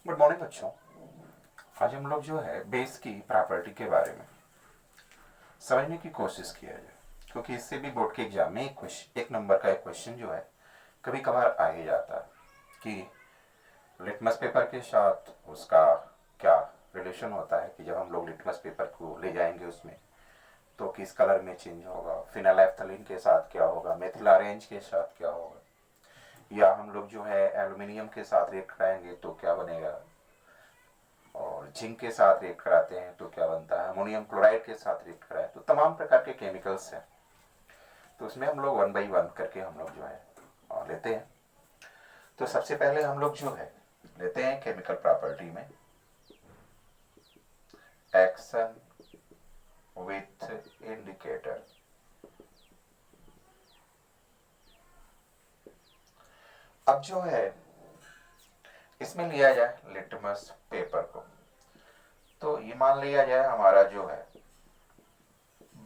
Good morning बच्चों। आज हम लोग जो है बेस की प्रॉपर्टी के बारे में समझने की कोशिश किया जाए, क्योंकि इससे भी बोर्ड के एग्जाम में एक नंबर का एक क्वेश्चन जो है कभी कभार आ ही जाता है कि लिटमस पेपर के साथ उसका क्या रिलेशन होता है, कि जब हम लोग लिटमस पेपर को ले जाएंगे उसमें तो किस कलर में चेंज होगा, फिनाइलएफ्थलीन के साथ क्या होगा, मेथिल ऑरेंज के साथ क्या होगा, या हम लोग जो है एल्यूमिनियम के साथ रिएक्ट कराएंगे तो क्या बनेगा, और जिंक के साथ रिएक्ट कराते हैं तो क्या बनता है, अमोनियम क्लोराइड के साथ रिएक्ट कराए तो तमाम प्रकार के केमिकल्स हैं। तो उसमें हम लोग वन बाई वन करके हम लोग जो है लेते हैं। तो सबसे पहले हम लोग जो है लेते हैं केमिकल प्रॉपर्टी में एक्शन विथ इंडिकेटर। अब जो है इसमें लिया जाए लिटमस पेपर को, तो ये मान लिया जाए हमारा जो है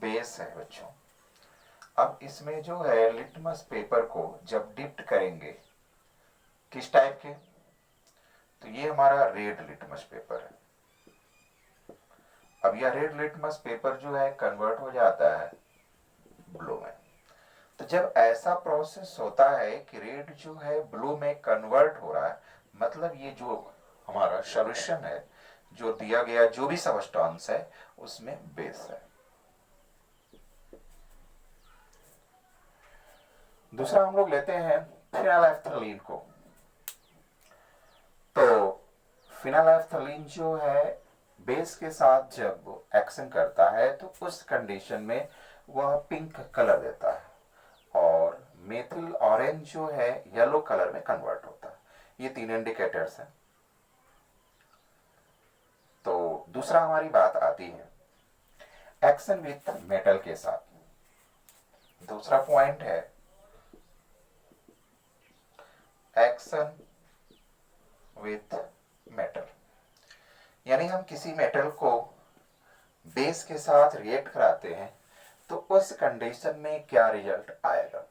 बेस है बच्चों। अब इसमें जो है लिटमस पेपर को जब डिप्ट करेंगे किस टाइप के, तो ये हमारा रेड लिटमस पेपर है। अब यह रेड लिटमस पेपर जो है कन्वर्ट हो जाता है ब्लू में। तो जब ऐसा प्रोसेस होता है कि रेड जो है ब्लू में कन्वर्ट हो रहा है, मतलब ये जो हमारा सॉल्यूशन है, जो दिया गया जो भी सबस्टेंस है उसमें बेस है। दूसरा हम लोग लेते हैं फिनाइलएफ्थलीन को। तो फिनाइलएफ्थलीन जो है बेस के साथ जब एक्शन करता है तो उस कंडीशन में वह पिंक कलर देता है और मेथिल ऑरेंज जो है येलो कलर में कन्वर्ट होता है। ये तीन इंडिकेटर्स हैं। तो दूसरा हमारी बात आती है एक्शन विथ मेटल के साथ। दूसरा पॉइंट है एक्शन विथ मेटल, यानी हम किसी मेटल को बेस के साथ रिएक्ट कराते हैं तो उस कंडीशन में क्या रिजल्ट आएगा।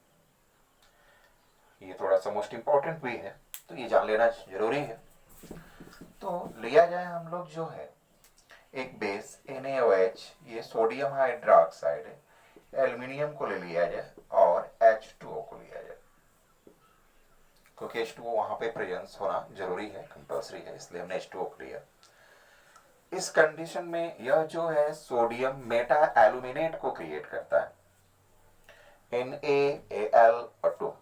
ये थोड़ा सा मोस्ट इंपॉर्टेंट भी है, तो ये जान लेना जरूरी है। तो लिया जाए हम लोग जो है एक बेस NaOH, ये सोडियम हाइड्रोक्साइड है, एल्यूमिनियम को ले लिया जाए और H2O को लिया जाए, क्योंकि H2O वहां पे प्रेजेंस होना जरूरी है, कंपल्सरी है, इसलिए हमने H2O को लिया। इस कंडीशन में यह जो है सोडियम मेटा एल्यूमिनेट को क्रिएट करता है, NaAlO2,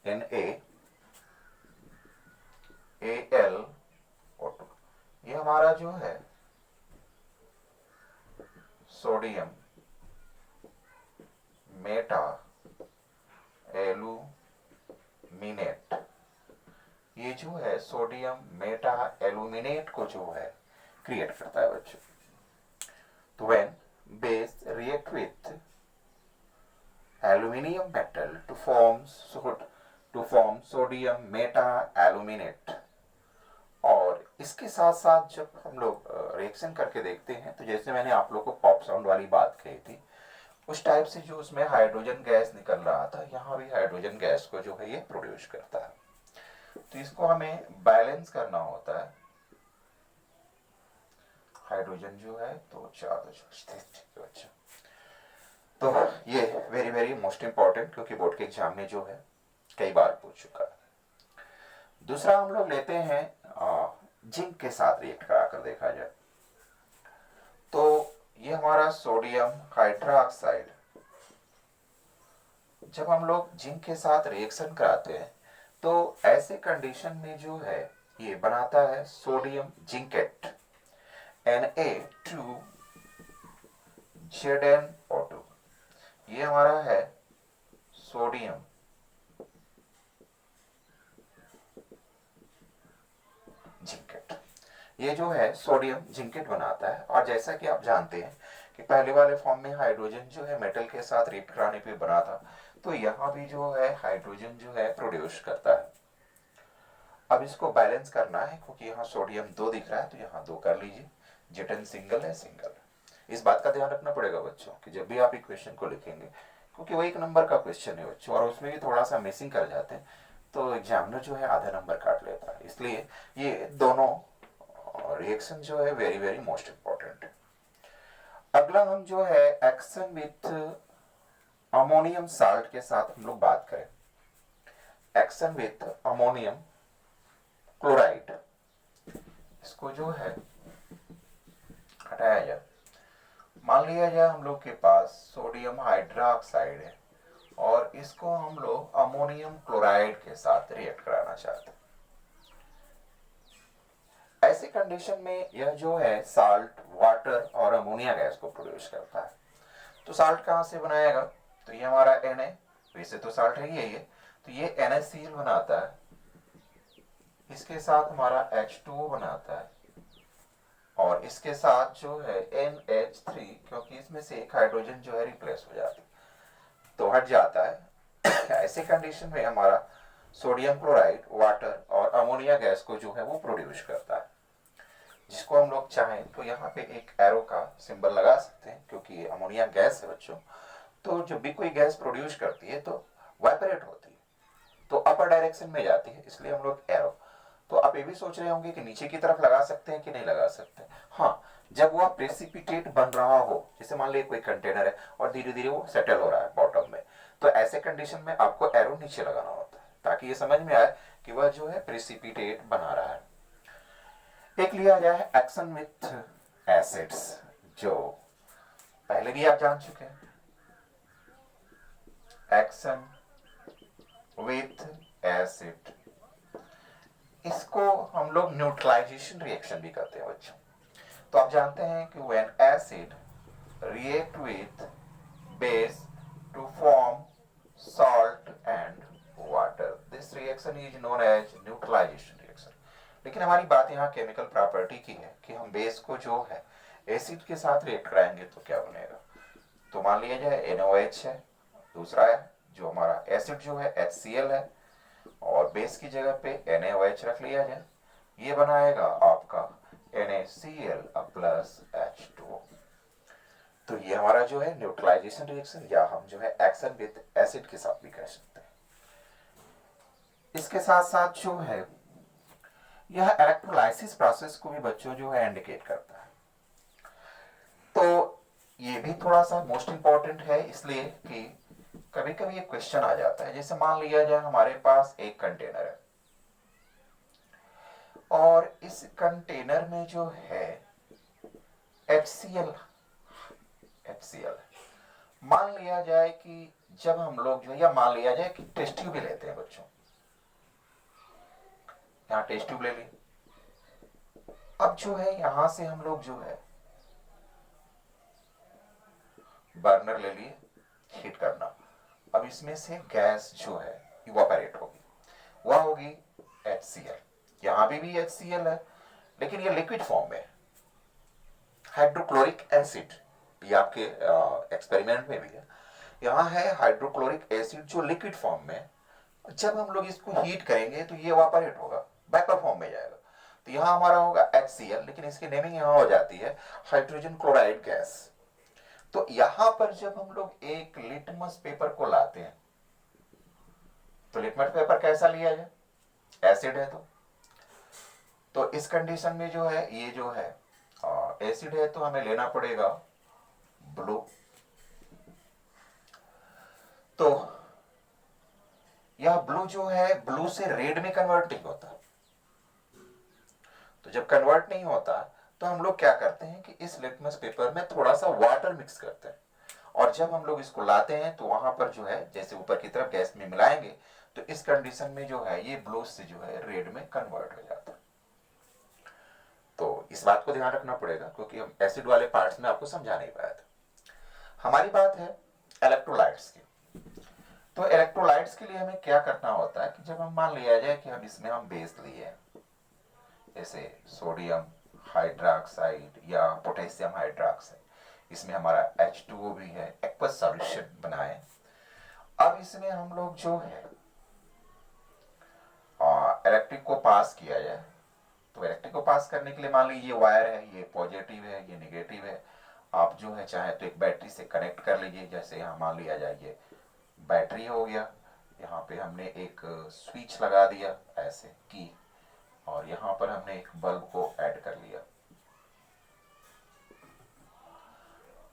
NaAlO2। ये हमारा जो है सोडियम मेटा एल्यूमिनेट, ये जो है सोडियम मेटा एल्यूमिनेट को जो है क्रिएट करता है बच्चों। तो when base react with aluminium metal to form sodium meta aluminate, और इसके साथ साथ जब हम लोग रिएक्शन करके देखते हैं तो जैसे मैंने आप लोग को पॉप साउंड वाली बात कही थी, उस टाइप से जो उसमें हाइड्रोजन गैस निकल रहा था, यहाँ भी हाइड्रोजन गैस को जो है ये प्रोड्यूस करता है। तो इसको हमें बैलेंस करना होता है। हाइड्रोजन जो है तो ज्यादा अच्छा। तो ये वेरी वेरी मोस्ट इंपॉर्टेंट, क्योंकि बोर्ड के एग्जाम में जो है कई बार पूछ चुका है। दूसरा हम लोग लेते हैं जिंक के साथ रिएक्ट कराकर देखा जाए, तो ये हमारा सोडियम हाइड्रोक्साइड, जब हम लोग जिंक के साथ रिएक्शन कराते हैं तो ऐसे कंडीशन में जो है ये बनाता है सोडियम जिंकेट, Na2ZnO2। ये हमारा है सोडियम जिंकेट। ये जो है सोडियम जिंकेट बनाता है, और जैसा कि आप जानते हैं कि पहले वाले फॉर्म में हाइड्रोजन जो है मेटल के साथ रिएक्ट कराने पे बना था, तो यहाँ भी जो है हाइड्रोजन जो है प्रोड्यूस करता है। अब इसको बैलेंस करना है, क्योंकि यहाँ सोडियम 2 दिख रहा है तो यहाँ 2 कर लीजिए, Zn सिंगल है सिंगल। इस बात का ध्यान रखना पड़ेगा बच्चों कि जब भी आप इक्वेशन को लिखेंगे, क्योंकि वो एक नंबर का क्वेश्चन है बच्चों और उसमें भी थोड़ा सा मिसिंग कर जाते हैं, तो एग्जामिनर जो है आधा नंबर काट लेता है। इसलिए ये दोनों रिएक्शन जो है वेरी वेरी मोस्ट इंपॉर्टेंट है। अगला हम जो है एक्शन विथ अमोनियम साल्ट के साथ हम लोग बात करें। एक्शन विथ अमोनियम क्लोराइड, इसको जो है हटाया जाए। मान लिया जाए हम लोग के पास सोडियम हाइड्रोक्साइड है और इसको हम लोग अमोनियम क्लोराइड के साथ रिएक्ट कराना चाहते हैं। ऐसी कंडीशन में यह जो है साल्ट, वाटर और अमोनिया गैस को प्रोड्यूस करता है। तो साल्ट कहां से बनाएगा? तो ये हमारा Na, वैसे तो साल्ट है ये, तो ये NaCl बनाता है, इसके साथ हमारा H2O बनाता है और इसके साथ जो है NH3, क्योंकि इसमें से एक हाइड्रोजन जो है रिप्लेस हो जाता है तो हट जाता है। ऐसे कंडीशन में हमारा सोडियम क्लोराइड, वाटर और अमोनिया गैस को जो है वो प्रोड्यूस करता है, जिसको हम लोग चाहें तो यहाँ पे एक एरो का सिंबल लगा सकते हैं, क्योंकि ये अमोनिया गैस है बच्चों। तो जब भी कोई गैस प्रोड्यूस करती है तो वाइपरेट होती है, तो अपर डायरेक्शन में जाती है, इसलिए हम लोग एरो। तो आप ये भी सोच रहे होंगे कि नीचे की तरफ लगा सकते हैं कि नहीं लगा सकते। हाँ, जब वह प्रेसिपिटेट बन रहा हो, जैसे मान लीजिए कोई कंटेनर है और धीरे धीरे वो सेटल हो रहा है बॉटम में, तो ऐसे कंडीशन में आपको एरो नीचे लगाना होता है ताकि ये समझ में आए कि वह जो है प्रेसिपिटेट बना रहा है। एक लिया जाए एक्शन विथ एसिड्स, जो पहले भी आप जान चुके हैं। एक्शन विथ एसिड, इसको हम लोग न्यूट्रलाइजेशन रिएक्शन भी कहते हैं बच्चों। तो आप जानते हैं कि when acid react with base to form salt and water, this reaction is known as neutralisation reaction. लेकिन हमारी बात यहाँ केमिकल प्रॉपर्टी की है कि हम बेस को जो है एसिड के साथ रिएक्ट कराएंगे तो क्या बनेगा। तो मान लिया जाए NaOH है, दूसरा है जो हमारा एसिड जो है HCl है, और बेस की जगह पे NaOH रख लिया जाए, ये बनाएगा आपका NaCl प्लस H2O। तो ये हमारा जो है न्यूट्रलाइजेशन रिएक्शन, या हम जो है एक्शन विद एसिड के साथ भी कह सकते हैं। इसके साथ साथ जो है यह इलेक्ट्रोलाइसिस प्रोसेस को भी बच्चों जो है इंडिकेट करता है। तो ये भी थोड़ा सा मोस्ट इंपॉर्टेंट है, इसलिए कि कभी कभी ये क्वेश्चन आ जाता है। जैसे मान लिया जाए हमारे पास एक कंटेनर है और इस कंटेनर में जो है HCl मान लिया जाए कि जब हम लोग जो है, या मान लिया जाए कि टेस्ट ट्यूब भी लेते हैं बच्चों, यहाँ टेस्ट ट्यूब ले ली। अब जो है यहां से हम लोग जो है बर्नर ले लिए, हीट करना। अब इसमें से गैस जो है इवापोरेट होगी, वह होगी HCl। यहां भी HCl है, लेकिन ये लिक्विड फॉर्म में। हाइड्रोक्लोरिक एसिड, ये आपके एक्सपेरिमेंट में भी है, यहाँ है हाइड्रोक्लोरिक एसिड जो लिक्विड फॉर्म में। जब हम लोग इसको हीट करेंगे तो ये इवापोरेट होगा, वेपर फॉर्म में जाएगा। तो यहाँ हमारा होगा HCl, लेकिन इसकी नेमिंग यहाँ हो जाती है हाइड्रोजन क्लोराइड गैस। तो यहां पर जब हम लोग एक लिटमस पेपर को लाते हैं, तो लिटमस पेपर कैसा लिया जाए? एसिड है तो इस कंडीशन में जो है ये जो है एसिड है, तो हमें लेना पड़ेगा ब्लू। तो यह ब्लू जो है ब्लू से रेड में कन्वर्ट नहीं होता। तो जब कन्वर्ट नहीं होता तो हम लोग क्या करते हैं कि इस लिटमस पेपर में थोड़ा सा वाटर मिक्स करते हैं, और जब हम लोग इसको लाते हैं तो वहां पर जो है जैसे ऊपर की तरफ गैस में मिलाएंगे, तो इस कंडीशन में जो है ये ब्लू से जो है रेड में कन्वर्ट हो जाता है। तो इस बात को ध्यान रखना पड़ेगा, क्योंकि हम एसिड वाले पार्ट्स में आपको समझा नहीं पाया था। हमारी बात है इलेक्ट्रोलाइट्स की। तो इलेक्ट्रोलाइट्स के लिए हमें क्या करना होता है कि जब हम मान लिया जाए कि हम इसमें हम बेस लिए, जैसे सोडियम हाइड्रोक्साइड या पोटेशियम हाइड्रोक्साइड, इसमें हमारा H2O भी है, एक्वस सॉल्यूशन बनाए। अब इसमें हम लोग जो है इलेक्ट्रिक को पास किया जाए। तो इलेक्ट्रिक को पास करने के लिए मान लीजिए वायर है, ये पॉजिटिव है, ये नेगेटिव है। आप जो है चाहे तो एक बैटरी से कनेक्ट कर लीजिए, जैसे यहाँ मान लिया जाए ये बैटरी हो गया, यहाँ पे हमने एक स्विच लगा दिया ऐसे की, और यहाँ पर हमने एक बल्ब को ऐड कर लिया।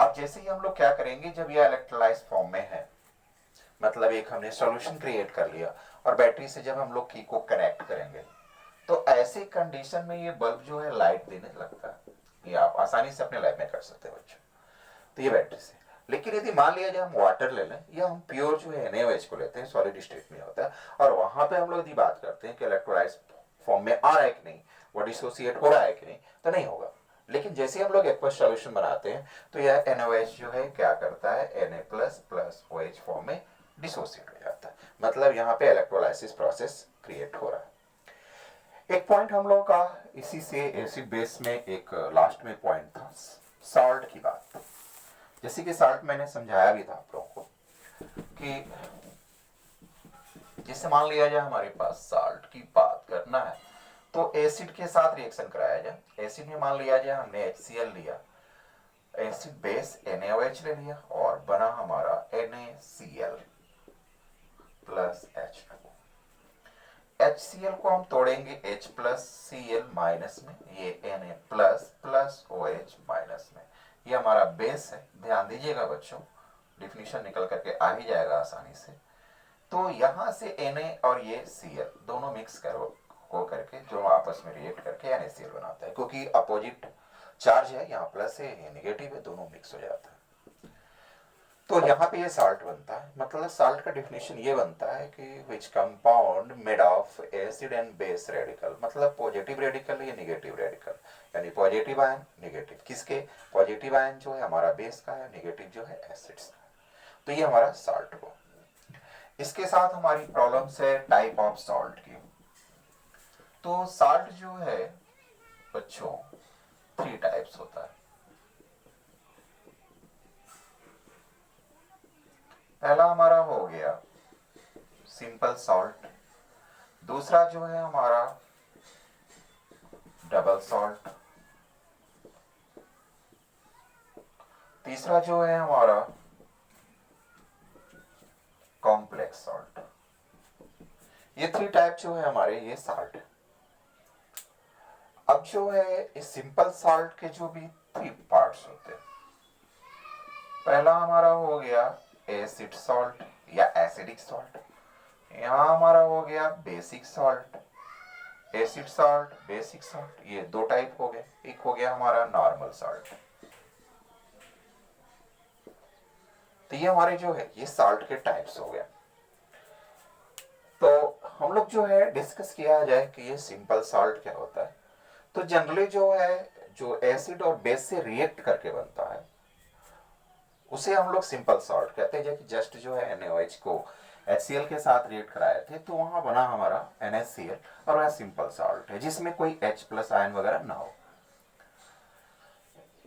अब जैसे ही हम लोग क्या करेंगे, जब यह इलेक्ट्रोलाइज फॉर्म में है, मतलब एक हमने सॉल्यूशन क्रिएट कर लिया, और बैटरी से जब हम लोग की को कनेक्ट करेंगे, तो ऐसी कंडीशन में ये बल्ब जो है लाइट देने लगता है। ये आप आसानी से अपने लैब में कर सकते हैं बच्चों। तो ये बैटरी से। लेकिन यदि मान लिया जाए हम वाटर ले लें, या हम प्योर जो है NaOH को लेते हैं, सॉलिड स्टेट में होता है, और वहां पे हम लोग यदि बात करते हैं कि इलेक्ट्रोलाइज फॉर्म में आ रहा है कि नहीं, वो डिसोसिएट हो रहा है कि नहीं, तो नहीं होगा। लेकिन जैसे हम लोग एक्वस सॉल्यूशन बनाते हैं, तो यह NaOH जो है क्या करता है, Na प्लस OH फॉर्म में डिसोसिएट हो जाता है। मतलब यहाँ पे इलेक्ट्रोलाइसिस प्रोसेस क्रिएट हो रहा है। एक पॉइंट हम लोग का इसी से एसिड बेस में एक लास्ट में पॉइंट था, सॉल्ट की बात। जैसे कि सॉल्ट मैंने समझाया भी था आप लोगों को कि जैसे मान लिया जाए हमारे पास सॉल्ट की बात करना है, तो एसिड के साथ रिएक्शन कराया जाए। एसिड में मान लिया जाए हमने HCl लिया, एसिड बेस NaOH ले लिया, और बना हमारा NaCl प्लस H2। HCl को हम तोड़ेंगे H प्लस Cl माइनस में, ये Na plus plus OH minus में। ये हमारा बेस है। ध्यान दीजिएगा बच्चों, डिफिनीशन निकल करके आ ही जाएगा आसानी से। तो यहाँ से Na और ये Cl दोनों मिक्स हो करके जो आपस में रिएक्ट करके NaCl बनाता है, क्योंकि अपोजिट चार्ज है, यहाँ प्लस है, ये निगेटिव है, दोनों मिक्स हो जाता है। तो यहाँ पे ये साल्ट बनता है। मतलब साल्ट का डेफिनेशन ये बनता है कि which compound made of acid and base radical, मतलब पॉजिटिव रेडिकल या निगेटिव रेडिकल, यानी पॉजिटिव आयन निगेटिव। किसके? पॉजिटिव आयन जो है हमारा बेस का है, निगेटिव जो है एसिड्स का। तो ये हमारा साल्ट को। इसके साथ हमारी प्रॉब्लम्स है टाइप ऑफ सॉल्ट की। तो साल्ट जो है बच्चों 3 टाइप्स होता है। पहला हमारा हो गया सिंपल सॉल्ट, दूसरा जो है हमारा डबल सॉल्ट, तीसरा जो है हमारा कॉम्प्लेक्स सॉल्ट। ये 3 टाइप जो है हमारे ये सॉल्ट। अब जो है इस सिंपल सॉल्ट के जो भी 3 पार्ट्स होते हैं, पहला हमारा हो गया एसिड सॉल्ट या एसिडिक सॉल्ट, यहां हमारा हो गया basic salt. Acid salt, basic salt, ये 2 टाइप हो गए। एक हो गया हमारा नॉर्मल सॉल्ट। तो ये हमारे जो है ये सॉल्ट के टाइप्स हो गए। तो हम लोग जो है डिस्कस किया जाए कि ये सिंपल सॉल्ट क्या होता है। तो जनरली जो है जो एसिड और बेस से रिएक्ट करके बनता है उसे हम लोग सिंपल सॉल्ट कहते हैं। जैसे जस्ट जो है NaOH को HCl के साथ रिएक्ट कराए थे, तो वहां बना हमारा NaCl, और वह सिंपल सॉल्ट है जिसमें कोई H प्लस आयन वगैरह ना हो।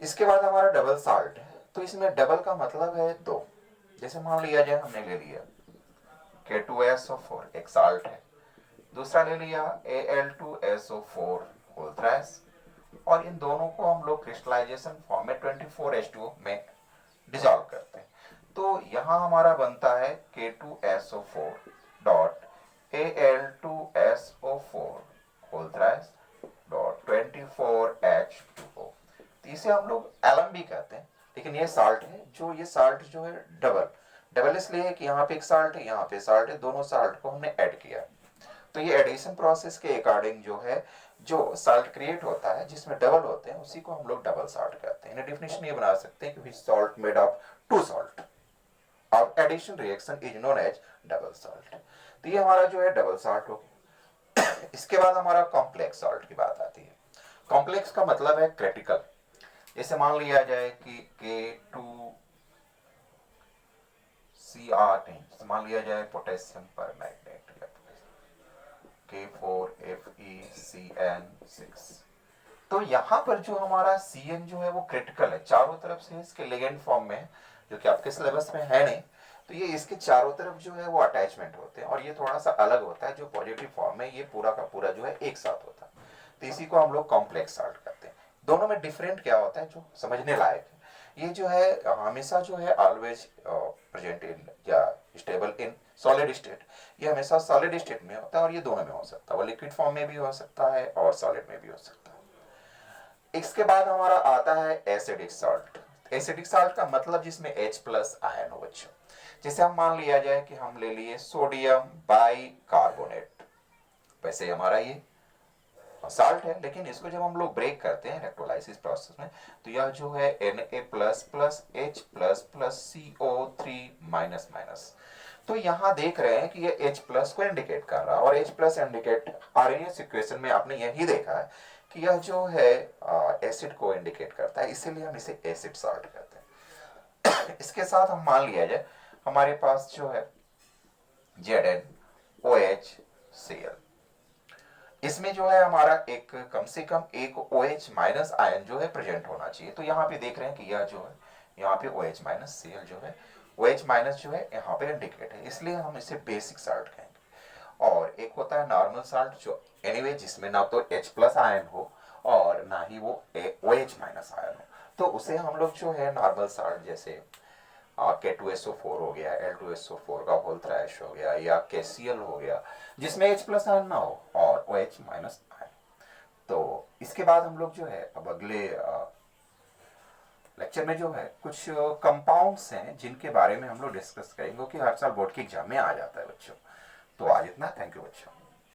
इसके बाद हमारा डबल सॉल्ट है। तो इसमें डबल का मतलब है 2। जैसे मान लिया जाए हमने ले लिया K2SO4 एक सॉल्ट है, दूसरा ले लिया Al2SO4 होल थ्राइस, और इन दोनों को हम लोग क्रिस्टलाइजेशन फॉर्म में 24H2O में डिसॉल्व करते हैं। तो यहां हमारा बनता है K2SO4 dot Al2SO4 whole thrice dot 24H2O। तो इसे हम लोग एलम भी कहते हैं, लेकिन ये साल्ट है। जो ये साल्ट जो है डबल इसलिए है कि यहाँ पे एक साल्ट है, यहाँ पे साल्ट है, दोनों साल्ट को हमने ऐड किया। तो ये एडिशन प्रोसेस के अकॉर्डिंग जो है जो साल्ट क्रिएट होता है जिसमें डबल होते हैं उसी को हम लोग डबल साल्ट कहते हैं। डेफिनेशन ये बना सकते हैं कि सॉल्ट मेड ऑफ 2 सॉल्ट और addition reaction is known as double salt. तो ये हमारा जो है डबल सॉल्ट हो गया। इसके बाद हमारा कॉम्प्लेक्स सॉल्ट की बात आती है। कॉम्प्लेक्स का मतलब है क्रिटिकल। जैसे मान लिया जाए कि K2Cr नहीं, मान लिया जाए पोटेशियम परमैंगनेट K4FeCN6। तो यहां पर जो हमारा Cn जो है वो क्रिटिकल है, चारों तरफ से इसके लिगेंड फॉर्म में, जो कि आपके सिलेबस में है नहीं। तो ये इसके चारों तरफ जो है वो अटैचमेंट होते हैं, और ये थोड़ा सा अलग होता है। जो पॉजिटिव फॉर्म है ये पूरा का पूरा जो है एक साथ होता है। तो इसी को हम लोग कॉम्प्लेक्स सॉल्ट करते हैं। दोनों में डिफरेंट क्या होता है जो समझने लायक है। ये जो है हमेशा जो है ऑलवेज प्रेजेंट इन या स्टेबल इन सॉलिड स्टेट, ये हमेशा सॉलिड स्टेट में होता है और ये दोनों में हो सकता है, वो लिक्विड फॉर्म में भी हो सकता है और सॉलिड में भी हो सकता है। इसके बाद हमारा आता है एसिडिक सॉल्ट। एसिडिक सॉल्ट का मतलब जिसमें H प्लस आयन हो बच्चों। जैसे हम मान लिया जाए कि हम ले लिए सोडियम बाइकार्बोनेट, वैसे हमारा ये साल्ट है, लेकिन इसको जब हम लोग ब्रेक करते हैं इलेक्ट्रोलाइसिस प्रोसेस में, तो यह जो है Na plus plus H plus plus CO3 minus minus, तो यहाँ देख रहे हैं कि ये H प्लस को इंडिकेट कर रहा है, और H plus indicate RNS equation में आपने यही देखा है कि यह जो है एसिड को इंडिकेट करता है, इसीलिए हम इसे एसिड सॉल्ट कहते हैं। इसके साथ हम मान लिया जाए हमारे पास जो है ZnOHCl, इसमें जो है हमारा एक कम से कम एक OH माइनस आयन जो है प्रेजेंट होना चाहिए। तो यहाँ पे देख रहे हैं कि यह जो है यहाँ पे OH माइनस Cl जो है, OH माइनस जो है यहाँ पे इंडिकेट है, इसलिए हम इसे बेसिक साल्ट कहेंगे। और एक होता है नॉर्मल साल्ट जो एनीवे जिसमें ना तो H प्लस आयन हो और ना ही वो OH माइनस आयन हो, तो उसे हम लोग जो है नॉर्मल साल्ट जैसे K2SO4 हो गया, L2SO4 का होल थ्रैश हो गया, या KCl हो गया जिसमें H प्लस आयन ना हो और OH माइनस आयन। तो इसके बाद हम लोग जो है अब अगले लेक्चर में जो है कुछ कंपाउंड्स हैं जिनके बारे में हम लोग डिस्कस करेंगे कि हर साल बोर्ड के एग्जाम में आ जाता है बच्चों। तो आज इतना, थैंक यू बच्चों।